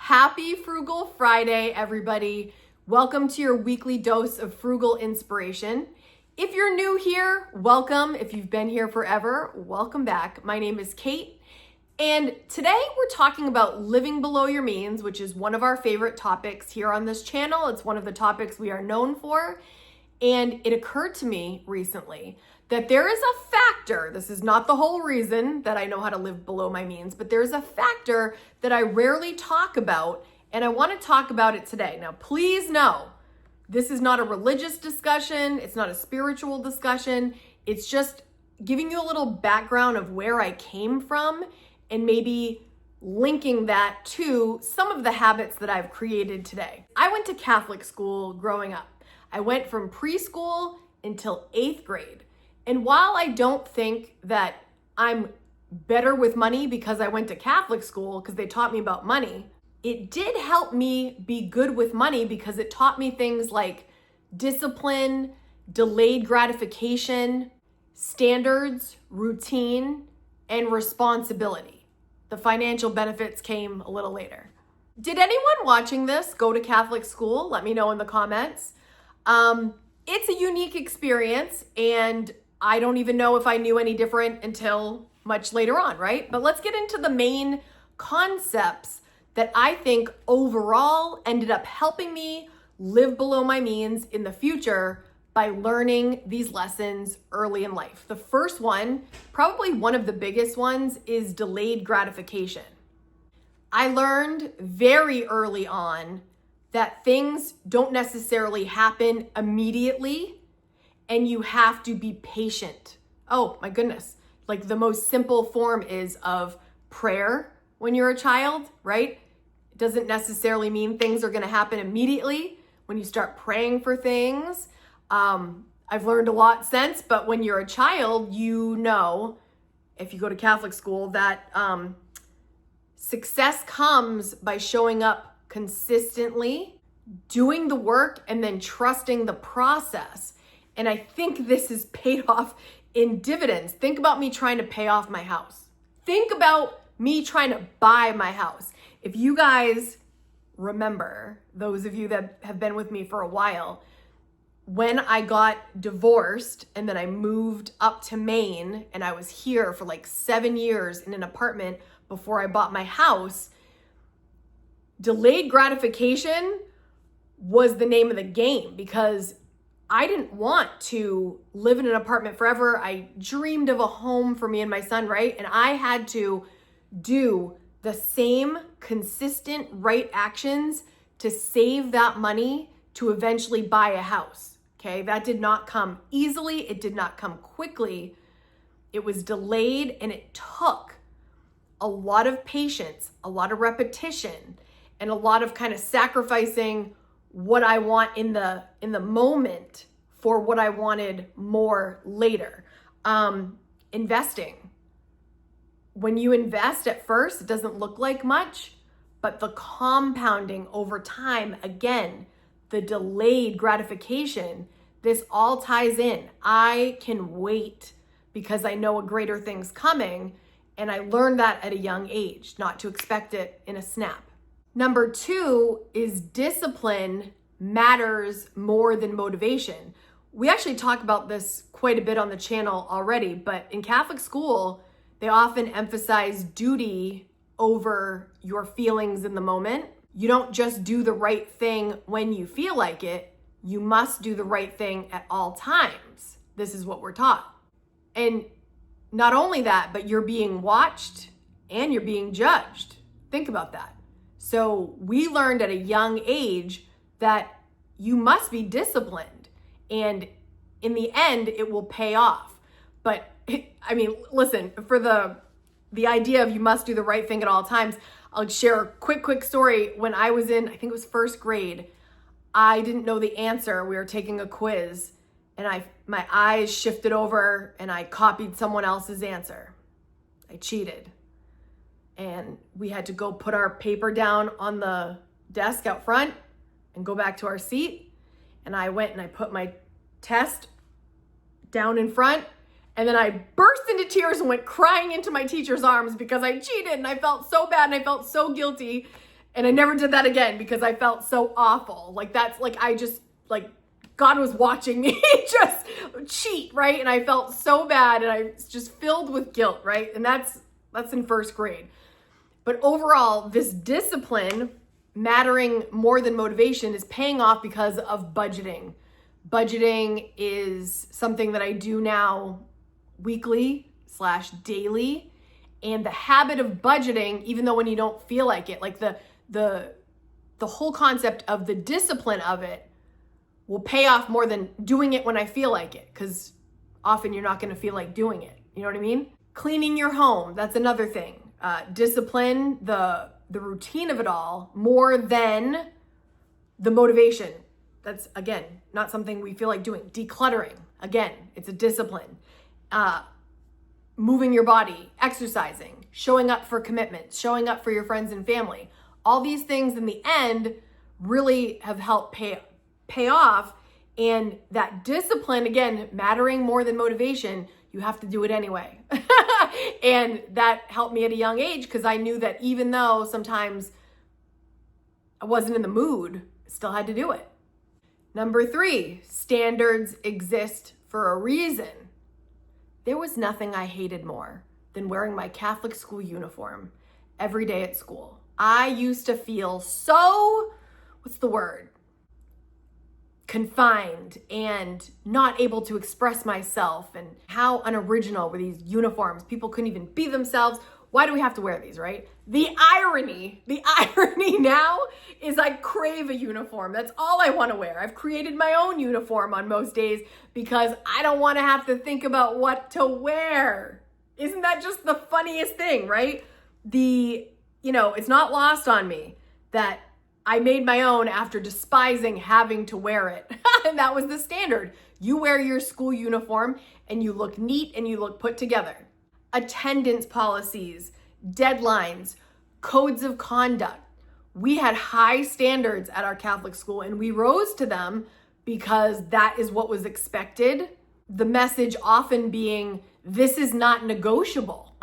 Happy Frugal Friday, everybody. Welcome to your weekly dose of frugal inspiration. If you're new here, welcome. If you've been here forever, welcome back. My name is Kate, and today we're talking about living below your means, which is one of our favorite topics here on this channel. It's one of the topics we are known for, and it occurred to me recently that there is a factor, this is not the whole reason that I know how to live below my means, but there's a factor that I rarely talk about, and I want to talk about it today. Now, please know, this is not a religious discussion, it's not a spiritual discussion, it's just giving you a little background of where I came from and maybe linking that to some of the habits that I've created today. I went to Catholic school growing up. I went from preschool until 8th grade. And while I don't think that I'm better with money because I went to Catholic school because they taught me about money, it did help me be good with money because it taught me things like discipline, delayed gratification, standards, routine, and responsibility. The financial benefits came a little later. Did anyone watching this go to Catholic school? Let me know in the comments. It's a unique experience, and I don't even know if I knew any different until much later on, right? But let's get into the main concepts that I think overall ended up helping me live below my means in the future by learning these lessons early in life. The first one, probably one of the biggest ones, is delayed gratification. I learned very early on that things don't necessarily happen immediately, and you have to be patient. Oh my goodness. Like the most simple form is of prayer when you're a child, right? It doesn't necessarily mean things are gonna happen immediately when you start praying for things. I've learned a lot since, but when you're a child, you know, if you go to Catholic school, that success comes by showing up consistently, doing the work, and then trusting the process. And I think this is paid off in dividends. Think about me trying to pay off my house. Think about me trying to buy my house. If you guys remember, those of you that have been with me for a while, when I got divorced and then I moved up to Maine and I was here for like 7 years in an apartment before I bought my house, delayed gratification was the name of the game because I didn't want to live in an apartment forever. I dreamed of a home for me and my son, right? And I had to do the same consistent right actions to save that money to eventually buy a house, okay? That did not come easily. It did not come quickly. It was delayed, and it took a lot of patience, a lot of repetition, and a lot of kind of sacrificing what I want in the moment for what I wanted more later. Investing. When you invest at first, it doesn't look like much, but the compounding over time, again, the delayed gratification, this all ties in. I can wait because I know a greater thing's coming, and I learned that at a young age, not to expect it in a snap. Number 2 is discipline matters more than motivation. We actually talk about this quite a bit on the channel already, but in Catholic school, they often emphasize duty over your feelings in the moment. You don't just do the right thing when you feel like it. You must do the right thing at all times. This is what we're taught. And not only that, but you're being watched and you're being judged. Think about that. So we learned at a young age that you must be disciplined, and in the end, it will pay off. But I mean, listen, for the idea of you must do the right thing at all times, I'll share a quick story. When I was in, I think it was 1st grade, I didn't know the answer. We were taking a quiz, and my eyes shifted over, and I copied someone else's answer. I cheated. And we had to go put our paper down on the desk out front and go back to our seat. And I went and I put my test down in front, and then I burst into tears and went crying into my teacher's arms because I cheated, and I felt so bad and I felt so guilty. And I never did that again because I felt so awful. Like that's like, I just like, God was watching me just cheat, right? And I felt so bad and I was just filled with guilt, right? And that's in first grade. But overall, this discipline mattering more than motivation is paying off because of budgeting. Budgeting is something that I do now weekly/daily. And the habit of budgeting, even though when you don't feel like it, like the whole concept of the discipline of it will pay off more than doing it when I feel like it, because often you're not going to feel like doing it. You know what I mean? Cleaning your home, that's another thing. Discipline, the routine of it all, more than the motivation. That's, again, not something we feel like doing. Decluttering, again, it's a discipline. Moving your body, exercising, showing up for commitments, showing up for your friends and family. All these things in the end really have helped pay off. And that discipline, again, mattering more than motivation, you have to do it anyway. And that helped me at a young age because I knew that even though sometimes I wasn't in the mood, I still had to do it. Number 3, standards exist for a reason. There was nothing I hated more than wearing my Catholic school uniform every day at school. I used to feel so, confined and not able to express myself, and how unoriginal were these uniforms. People couldn't even be themselves. Why do we have to wear these, right? The irony now is I crave a uniform. That's all I want to wear. I've created my own uniform on most days because I don't want to have to think about what to wear. Isn't that just the funniest thing, right? It's not lost on me that I made my own after despising having to wear it. And that was the standard. You wear your school uniform and you look neat and you look put together. Attendance policies, deadlines, codes of conduct. We had high standards at our Catholic school and we rose to them because that is what was expected. The message often being, this is not negotiable.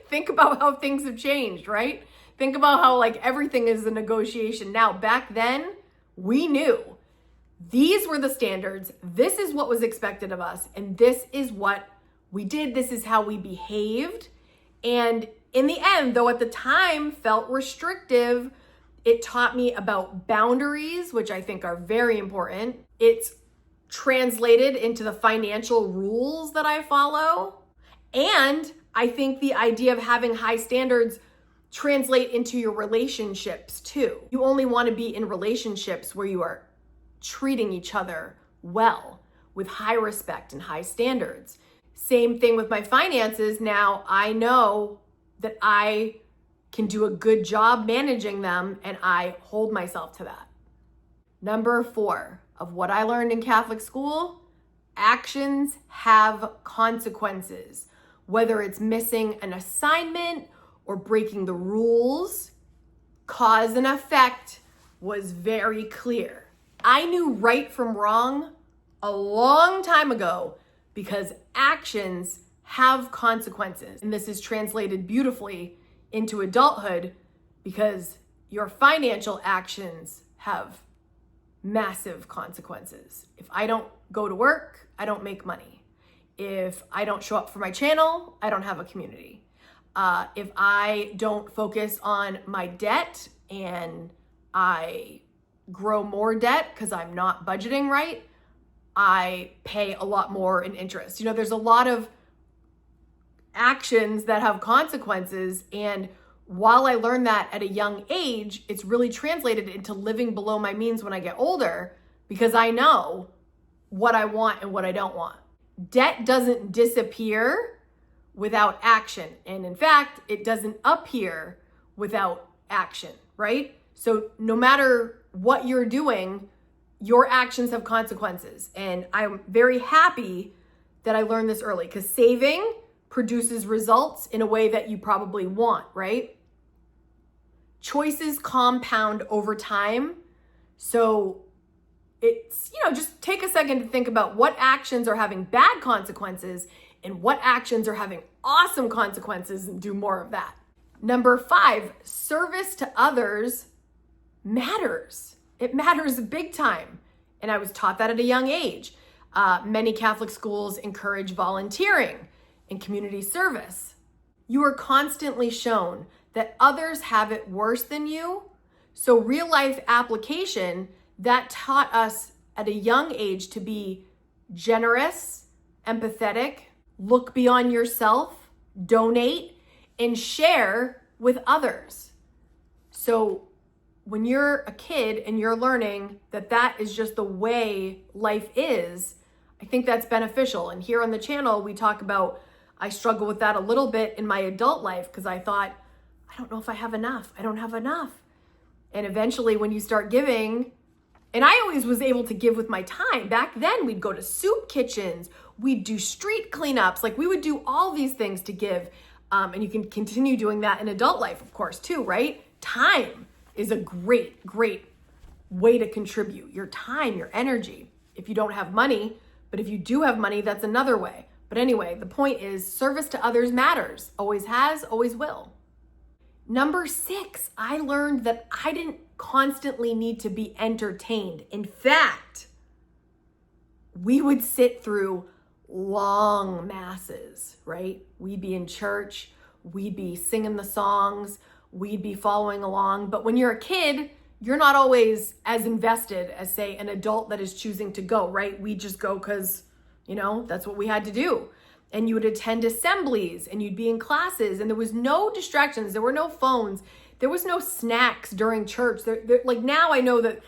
Think about how things have changed, right? Think about how everything is a negotiation now. Back then, we knew these were the standards. This is what was expected of us. And this is what we did. This is how we behaved. And in the end, though at the time felt restrictive, it taught me about boundaries, which I think are very important. It's translated into the financial rules that I follow. And I think the idea of having high standards translate into your relationships too. You only want to be in relationships where you are treating each other well, with high respect and high standards. Same thing with my finances. Now I know that I can do a good job managing them and I hold myself to that. Number 4 of what I learned in Catholic school, actions have consequences. Whether it's missing an assignment or breaking the rules, cause and effect was very clear. I knew right from wrong a long time ago because actions have consequences. And this is translated beautifully into adulthood because your financial actions have massive consequences. If I don't go to work, I don't make money. If I don't show up for my channel, I don't have a community. If I don't focus on my debt and I grow more debt because I'm not budgeting right, I pay a lot more in interest. There's a lot of actions that have consequences. And while I learned that at a young age, it's really translated into living below my means when I get older because I know what I want and what I don't want. Debt doesn't disappear without action. And in fact, it doesn't appear without action, right? So no matter what you're doing, your actions have consequences. And I'm very happy that I learned this early because saving produces results in a way that you probably want, right? Choices compound over time. So it's, just take a second to think about what actions are having bad consequences and what actions are having awesome consequences and do more of that. Number 5, service to others matters. It matters big time. And I was taught that at a young age. Many Catholic schools encourage volunteering and community service. You are constantly shown that others have it worse than you. So real life application, that taught us at a young age to be generous, empathetic, look beyond yourself, donate, and share with others. So when you're a kid and you're learning that that is just the way life is, I think that's beneficial. And here on the channel, we talk about, I struggle with that a little bit in my adult life because I thought, I don't know if I have enough. I don't have enough. And eventually when you start giving, and I always was able to give with my time. Back then we'd go to soup kitchens, we'd do street cleanups, like we would do all these things to give. And you can continue doing that in adult life, of course, too, right? Time is a great, great way to contribute. Your time, your energy. If you don't have money, but if you do have money, that's another way. But anyway, the point is service to others matters. Always has, always will. Number 6, I learned that I didn't constantly need to be entertained. In fact, we would sit through long masses, right? We'd be in church, we'd be singing the songs, we'd be following along. But when you're a kid, you're not always as invested as, say, an adult that is choosing to go, right? We just go because, that's what we had to do. And you would attend assemblies and you'd be in classes and there was no distractions. There were no phones. There was no snacks during church. Like now I know that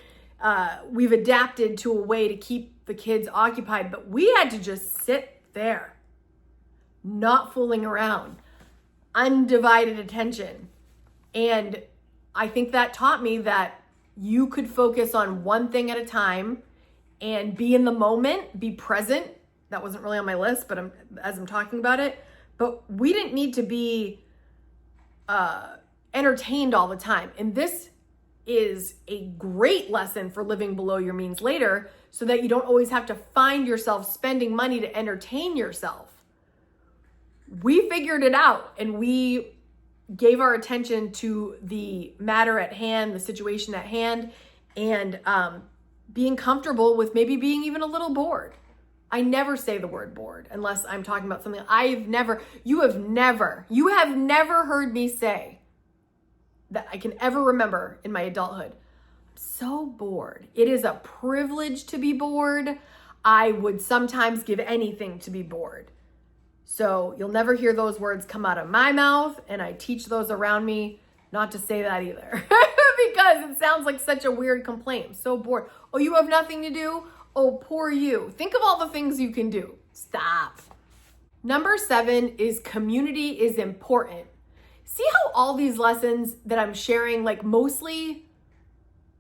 we've adapted to a way to keep the kids occupied, but we had to just sit there, not fooling around, undivided attention. And I think that taught me that you could focus on one thing at a time and be in the moment, be present. That wasn't really on my list, but as I'm talking about it, but we didn't need to be entertained all the time. And this is a great lesson for living below your means later so that you don't always have to find yourself spending money to entertain yourself. We figured it out and we gave our attention to the matter at hand, the situation at hand, and being comfortable with maybe being even a little bored. I never say the word bored unless I'm talking about something you have never heard me say that I can ever remember in my adulthood. I'm so bored. It is a privilege to be bored. I would sometimes give anything to be bored. So you'll never hear those words come out of my mouth, and I teach those around me not to say that either because it sounds like such a weird complaint. I'm so bored. Oh, you have nothing to do? Oh, poor you. Think of all the things you can do. Stop. Number 7 is community is important. See how all these lessons that I'm sharing, like mostly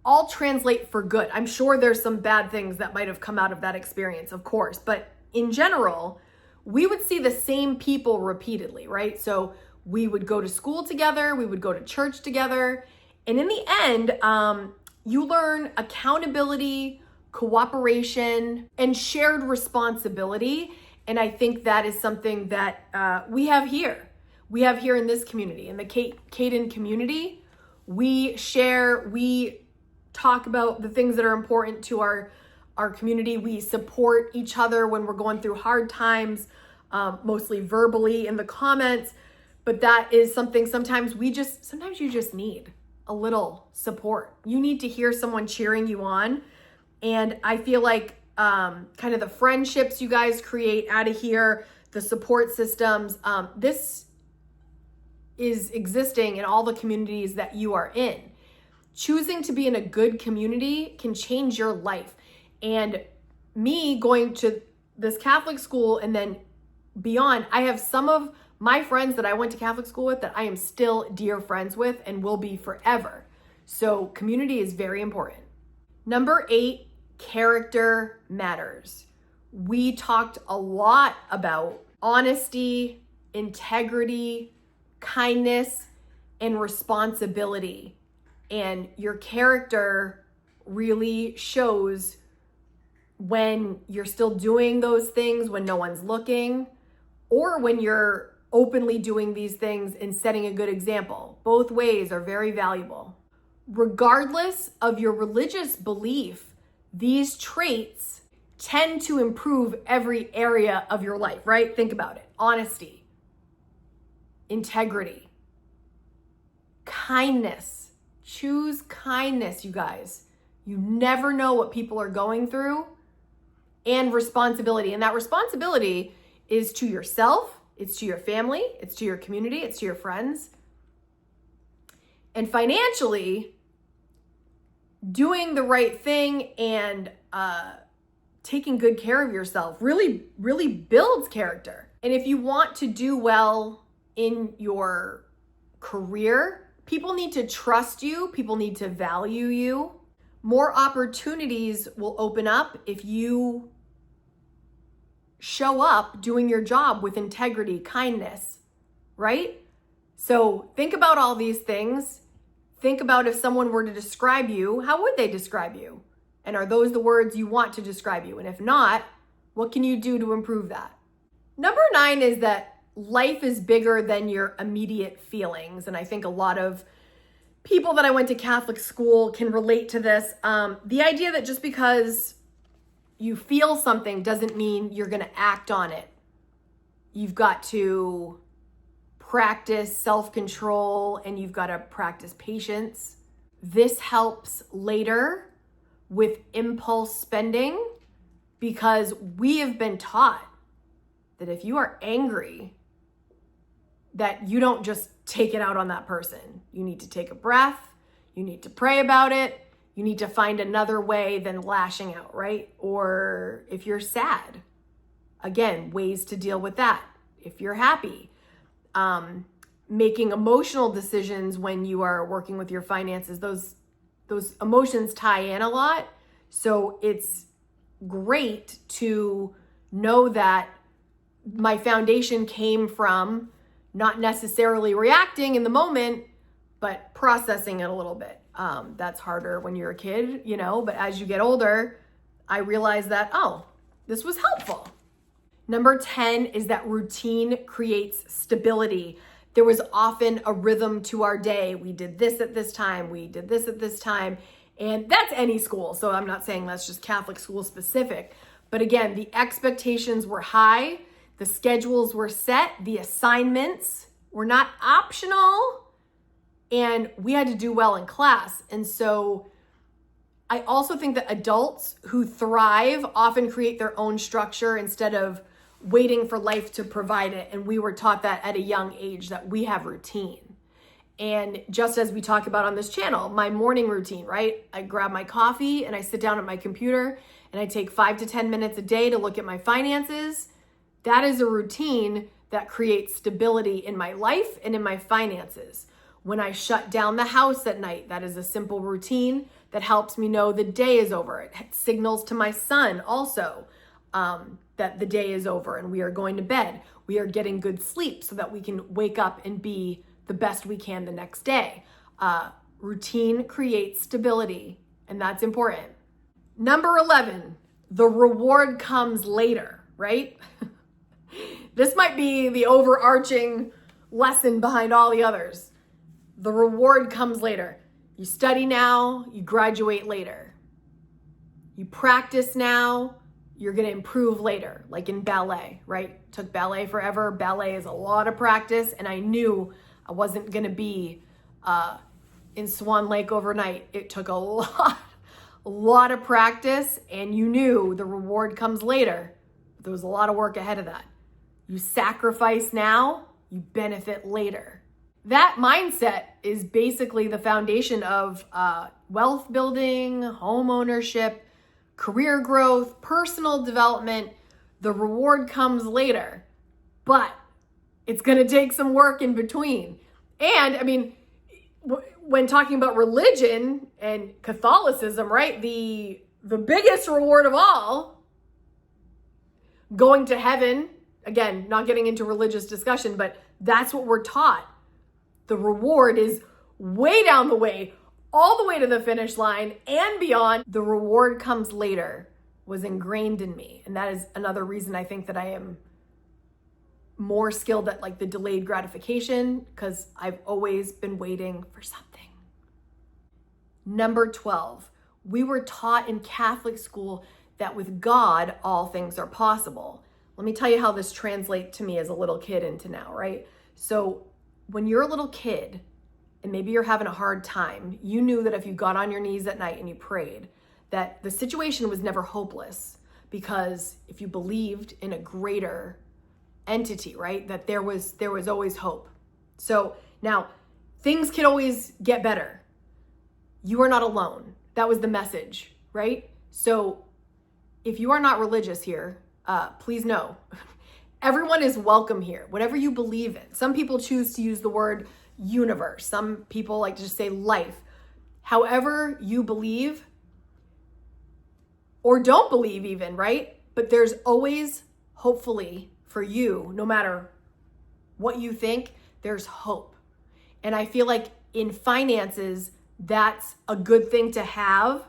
all translate for good. I'm sure there's some bad things that might have come out of that experience, of course, but in general, we would see the same people repeatedly, right? So we would go to school together, we would go to church together, and in the end, you learn accountability, cooperation, and shared responsibility. And I think that is something that we have here. We have here in this community, in the Kaden community. We share, we talk about the things that are important to our community. We support each other when we're going through hard times, mostly verbally in the comments. But that is something sometimes you just need a little support. You need to hear someone cheering you on. And I feel like kind of the friendships you guys create out of here, the support systems, this is existing in all the communities that you are in. Choosing to be in a good community can change your life. And me going to this Catholic school and then beyond, I have some of my friends that I went to Catholic school with that I am still dear friends with and will be forever. So community is very important. Number 8, character matters. We talked a lot about honesty, integrity, kindness, and responsibility. And your character really shows when you're still doing those things, when no one's looking, or when you're openly doing these things and setting a good example. Both ways are very valuable. Regardless of your religious belief, these traits tend to improve every area of your life, right? Think about it. Honesty, integrity, kindness. Choose kindness, you guys. You never know what people are going through. And responsibility. And that responsibility is to yourself, it's to your family, it's to your community, it's to your friends. And financially, doing the right thing and taking good care of yourself really builds character. And if you want to do well in your career, people need to trust you, people need to value you. More opportunities will open up if you show up doing your job with integrity, kindness, right? So think about all these things. Think about if someone were to describe you, how would they describe you? And are those the words you want to describe you? And if not, what can you do to improve that? Number 9 is that life is bigger than your immediate feelings. And I think a lot of people that I went to Catholic school can relate to this. The idea that just because you feel something doesn't mean you're going to act on it. You've got to practice self-control and you've got to practice patience. This helps later with impulse spending because we have been taught that if you are angry, that you don't just take it out on that person. You need to take a breath. You need to pray about it. You need to find another way than lashing out, right? Or if you're sad, again, ways to deal with that. If you're happy, making emotional decisions when you are working with your finances, those emotions tie in a lot. So it's great to know that my foundation came from not necessarily reacting in the moment, but processing it a little bit. That's harder when you're a kid, but as you get older, I realized that, this was helpful. Number 10 is that routine creates stability. There was often a rhythm to our day. We did this at this time. We did this at this time. And that's any school. So I'm not saying that's just Catholic school specific. But again, the expectations were high. The schedules were set. The assignments were not optional. And we had to do well in class. And so I also think that adults who thrive often create their own structure instead of waiting for life to provide it. And we were taught that at a young age, that we have routine. And just as we talk about on this channel, my morning routine, right? I grab my coffee and I sit down at my computer and I take 5 to 10 minutes a day to look at my finances. That is a routine that creates stability in my life and in my finances. When I shut down the house at night, that is a simple routine that helps me know the day is over. It signals to my son also that the day is over and we are going to bed. We are getting good sleep so that we can wake up and be the best we can the next day. Routine creates stability, and that's important. Number 11, the reward comes later, right? This might be the overarching lesson behind all the others. The reward comes later. You study now, you graduate later. You practice now, you're gonna improve later, like in ballet, right? Took ballet forever. Ballet is a lot of practice, and I knew I wasn't gonna be in Swan Lake overnight. It took a lot of practice, and you knew the reward comes later. There was a lot of work ahead of that. You sacrifice now, you benefit later. That mindset is basically the foundation of wealth building, home ownership, career growth, personal development. The reward comes later, but it's going to take some work in between. And I mean, when talking about religion and Catholicism, right? The biggest reward of all, going to heaven, again, not getting into religious discussion, but that's what we're taught. The reward is way down the way, all the way to the finish line and beyond. The reward comes later was ingrained in me. And that is another reason I think that I am more skilled at like the delayed gratification because I've always been waiting for something. Number 12, we were taught in Catholic school that with God, all things are possible. Let me tell you how this translates to me as a little kid into now, right? So when you're a little kid and maybe you're having a hard time, you knew that if you got on your knees at night and you prayed, that the situation was never hopeless, because if you believed in a greater entity, right, that there was always hope. So now things can always get better. You are not alone. That was the message, right? So if you are not religious here, please know, everyone is welcome here, whatever you believe in. Some people choose to use the word universe. Some people like to just say life. However you believe, or don't believe even, right? But there's always, hopefully, for you, no matter what you think, there's hope. And I feel like in finances, that's a good thing to have,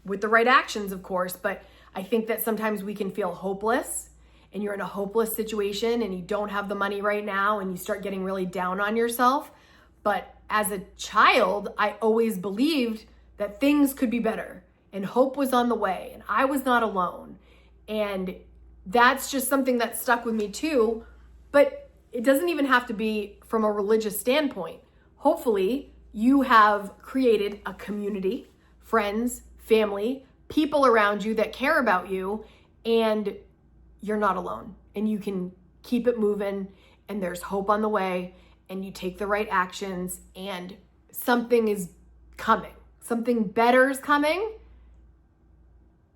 with the right actions, of course. But I think that sometimes we can feel hopeless, and you're in a hopeless situation and you don't have the money right now and you start getting really down on yourself. But as a child, I always believed that things could be better and hope was on the way and I was not alone. And that's just something that stuck with me too. But it doesn't even have to be from a religious standpoint. Hopefully you have created a community, friends, family, people around you that care about you, and you're not alone, and you can keep it moving, and there's hope on the way, and you take the right actions, and something is coming. Something better is coming.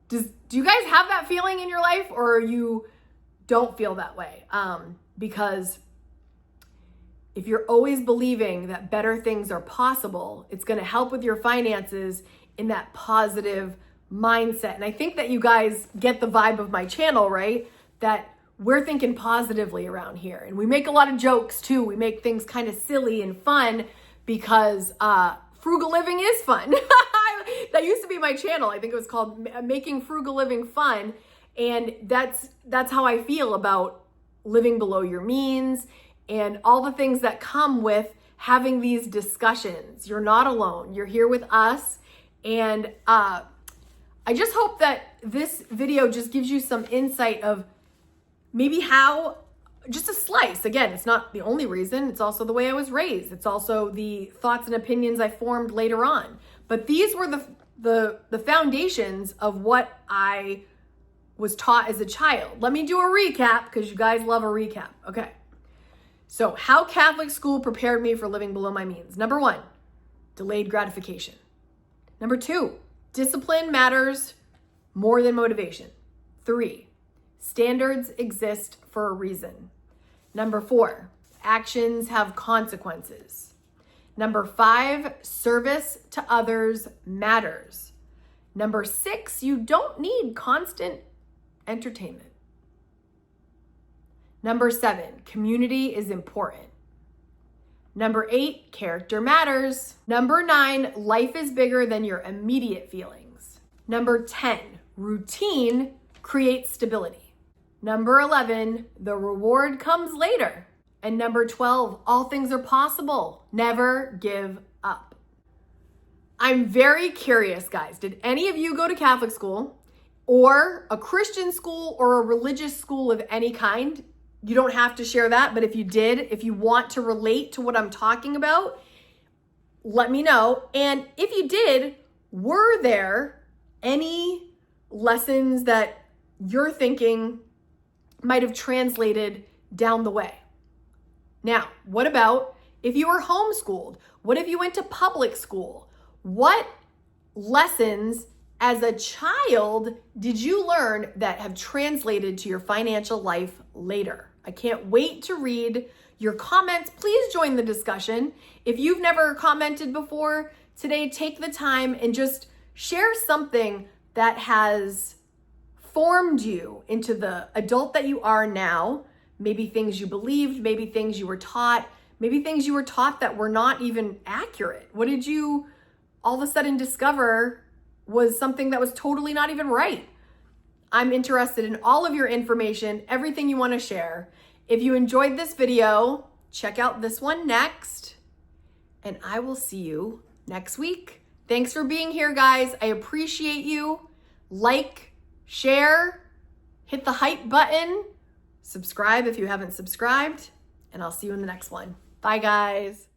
Do you guys have that feeling in your life, or you don't feel that way? Because if you're always believing that better things are possible, it's going to help with your finances in that positive mindset. And I think that you guys get the vibe of my channel, right? That we're thinking positively around here. And we make a lot of jokes too. We make things kind of silly and fun because frugal living is fun. That used to be my channel. I think it was called Making Frugal Living Fun. And that's how I feel about living below your means and all the things that come with having these discussions. You're not alone. You're here with us. And I just hope that this video just gives you some insight of maybe how, just a slice. Again, it's not the only reason. It's also the way I was raised. It's also the thoughts and opinions I formed later on. But these were the foundations of what I was taught as a child. Let me do a recap because you guys love a recap. Okay. So how Catholic school prepared me for living below my means. Number 1, delayed gratification. Number 2, discipline matters more than motivation. 3, standards exist for a reason. Number 4, actions have consequences. Number 5, service to others matters. Number 6, you don't need constant entertainment. Number 7, community is important. Number 8, character matters. Number 9, life is bigger than your immediate feelings. Number 10, routine creates stability. Number 11, the reward comes later. And number 12, all things are possible. Never give up. I'm very curious, guys. Did any of you go to Catholic school or a Christian school or a religious school of any kind? You don't have to share that, but if you did, if you want to relate to what I'm talking about, let me know. And if you did, were there any lessons that you're thinking might have translated down the way? Now, what about if you were homeschooled? What if you went to public school? What lessons as a child did you learn that have translated to your financial life later? I can't wait to read your comments. Please join the discussion. If you've never commented before, today take the time and just share something that has formed you into the adult that you are now. Maybe things you believed, maybe things you were taught, maybe things you were taught that were not even accurate. What did you all of a sudden discover was something that was totally not even right? I'm interested in all of your information, everything you want to share. If you enjoyed this video, check out this one next, and I will see you next week. Thanks for being here, guys. I appreciate you. Like, share, hit the hype button, subscribe if you haven't subscribed, and I'll see you in the next one. Bye, guys.